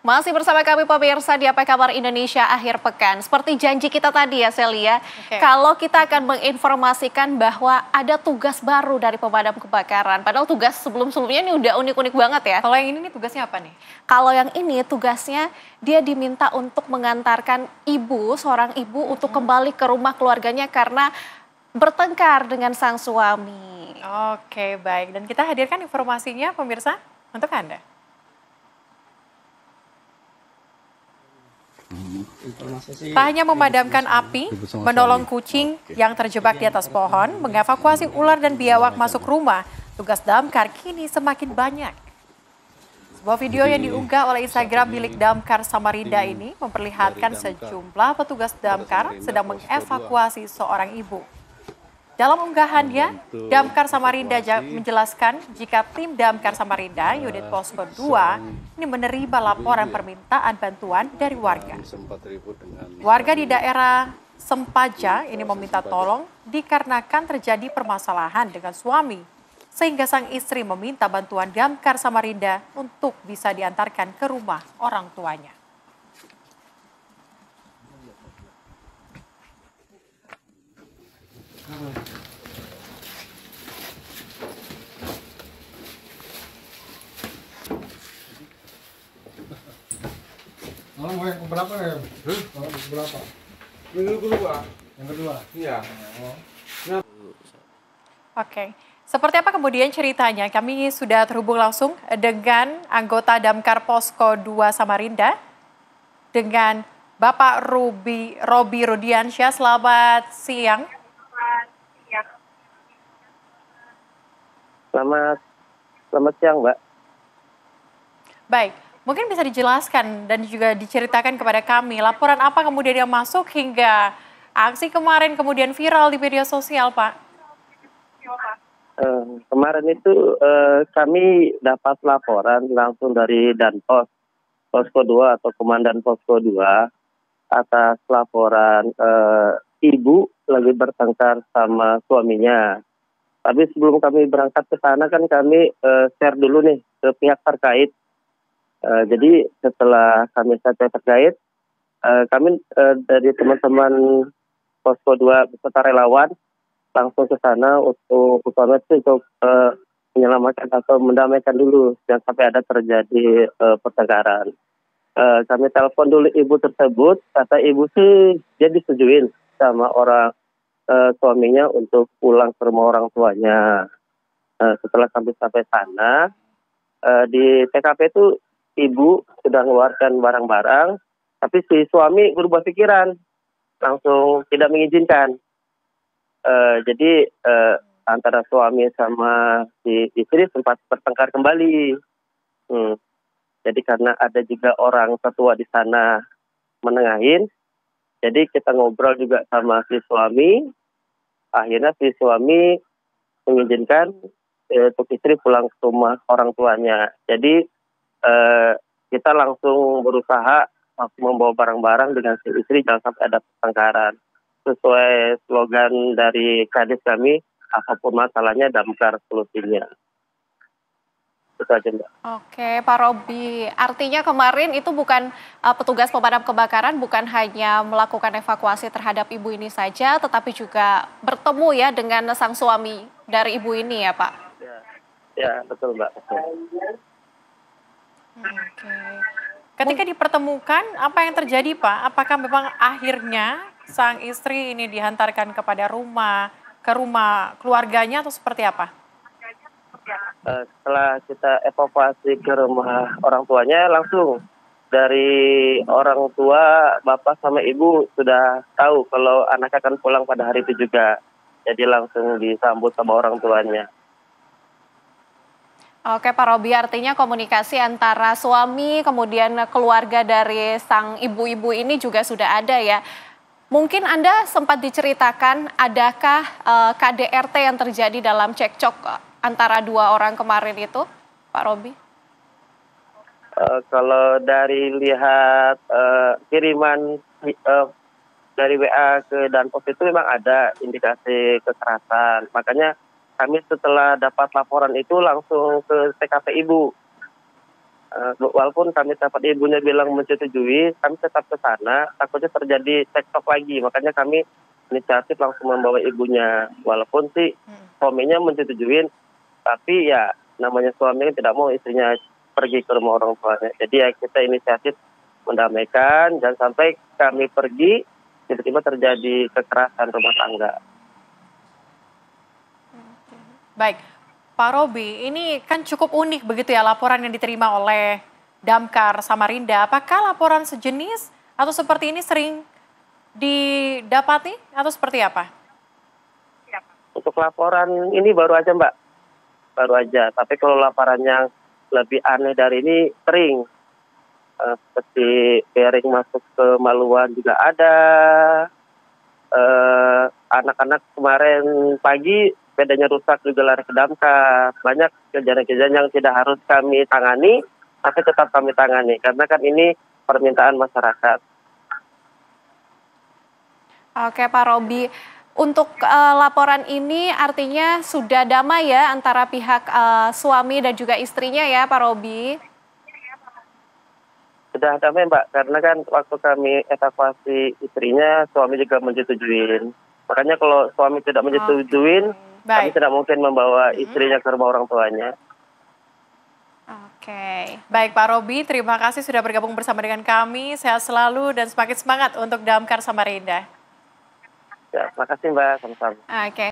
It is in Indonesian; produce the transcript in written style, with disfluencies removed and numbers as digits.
Masih bersama kami pemirsa di Apa Kabar Indonesia akhir pekan. Seperti janji kita tadi ya Celia, kalau kita akan menginformasikan bahwa ada tugas baru dari pemadam kebakaran. Padahal tugas sebelum-sebelumnya ini udah unik-unik banget ya. Kalau yang ini nih tugasnya apa nih? Kalau yang ini tugasnya dia diminta untuk mengantarkan seorang ibu untuk kembali ke rumah keluarganya karena bertengkar dengan sang suami. Oke, baik. Dan kita hadirkan informasinya pemirsa untuk Anda. Tak hanya memadamkan api, menolong kucing yang terjebak di atas pohon, mengevakuasi ular dan biawak masuk rumah, tugas damkar kini semakin banyak. Sebuah video yang diunggah oleh Instagram milik Damkar Samarinda ini memperlihatkan sejumlah petugas damkar sedang mengevakuasi seorang ibu. Dalam unggahannya, Damkar Samarinda menjelaskan jika tim Damkar Samarinda unit Posko 2 ini menerima laporan permintaan bantuan dari warga. Warga di daerah Sempaja ini meminta tolong dikarenakan terjadi permasalahan dengan suami, sehingga sang istri meminta bantuan Damkar Samarinda untuk bisa diantarkan ke rumah orang tuanya. Mau yang keberapa ya? Mau yang keberapa? Yang kedua. Yang kedua? Iya. Oke. Seperti apa kemudian ceritanya? Kami sudah terhubung langsung dengan anggota Damkar Posko 2 Samarinda dengan Bapak Robi Rudiansyah. Selamat siang. Selamat siang, Mbak. Baik, mungkin bisa dijelaskan dan juga diceritakan kepada kami laporan apa kemudian yang masuk hingga aksi kemarin kemudian viral di media sosial, Pak? Kemarin itu kami dapat laporan langsung dari Danpos Posko 2 atau Komandan Posko 2 atas laporan ibu lagi bertengkar sama suaminya. Tapi sebelum kami berangkat ke sana kan kami share dulu nih ke pihak terkait. Jadi setelah kami share terkait, kami dari teman-teman Posko 2 beserta relawan langsung ke sana untuk menyelamatkan atau mendamaikan dulu jangan sampai ada terjadi pertengkaran. Kami telepon dulu ibu tersebut, kata ibu sih dia disetujuin sama suaminya untuk pulang ke rumah orang tuanya. Setelah kami sampai sana, di TKP itu ibu sudah mengeluarkan barang-barang, tapi si suami berubah pikiran, langsung tidak mengizinkan. Jadi antara suami sama si istri sempat bertengkar kembali. Jadi karena ada juga orang tetua di sana menengahin, jadi kita ngobrol juga sama si suami. Akhirnya si suami mengizinkan untuk istri pulang ke rumah orang tuanya. Jadi kita langsung berusaha membawa barang-barang dengan si istri jangan sampai ada pertengkaran. Sesuai slogan dari kadis kami, apapun masalahnya damkar solusinya. Itu aja, Mbak. Oke, Pak Robi. Artinya kemarin itu bukan petugas pemadam kebakaran bukan hanya melakukan evakuasi terhadap ibu ini saja, tetapi juga bertemu ya dengan sang suami dari ibu ini ya, Pak? Ya betul, Mbak. Betul. Oke. Ketika dipertemukan, apa yang terjadi, Pak? Apakah memang akhirnya sang istri ini dihantarkan ke rumah keluarganya atau seperti apa? Setelah kita evakuasi ke rumah orang tuanya, langsung dari orang tua, bapak sama ibu sudah tahu kalau anak akan pulang pada hari itu juga. Jadi langsung disambut sama orang tuanya. Oke, Pak Robi, artinya komunikasi antara suami kemudian keluarga dari sang ibu-ibu ini juga sudah ada ya. Mungkin Anda sempat diceritakan adakah KDRT yang terjadi dalam cekcok antara dua orang kemarin itu, Pak Robi? Kalau dari lihat kiriman dari WA ke Danpos itu memang ada indikasi kekerasan. Makanya kami setelah dapat laporan itu langsung ke TKP ibu. Walaupun kami dapat ibunya bilang menyetujui, kami tetap ke sana, takutnya terjadi cekcok lagi. Makanya kami inisiatif langsung membawa ibunya. Walaupun sih suaminya menyetujuin, tapi ya namanya suami kan tidak mau istrinya pergi ke rumah orang tuanya. Jadi ya kita inisiatif mendamaikan, dan sampai kami pergi, tiba-tiba terjadi kekerasan rumah tangga. Baik, Pak Robi, ini kan cukup unik begitu ya laporan yang diterima oleh Damkar Samarinda. Apakah laporan sejenis atau seperti ini sering didapati atau seperti apa? Untuk laporan ini baru aja Mbak, baru aja. Tapi kalau laporan yang lebih aneh dari ini sering. Seperti bearing masuk ke Maluan juga ada. Anak-anak kemarin pagi sepedanya rusak juga lari ke damkar. Banyak kejadian-kejadian yang tidak harus kami tangani, tapi tetap kami tangani. Karena kan ini permintaan masyarakat. Oke Pak Robi, untuk laporan ini artinya sudah damai ya antara pihak suami dan juga istrinya ya Pak Robi? Sudah damai Mbak, karena kan waktu kami evakuasi istrinya, suami juga menyetujuin. Makanya kalau suami tidak menyetujuin, kami tidak mungkin membawa istrinya ke rumah orang tuanya. Oke. Baik Pak Robi, terima kasih sudah bergabung bersama dengan kami. Sehat selalu dan semakin semangat untuk Damkar Samarinda. Ya, makasih Mbak, sama-sama. Oke.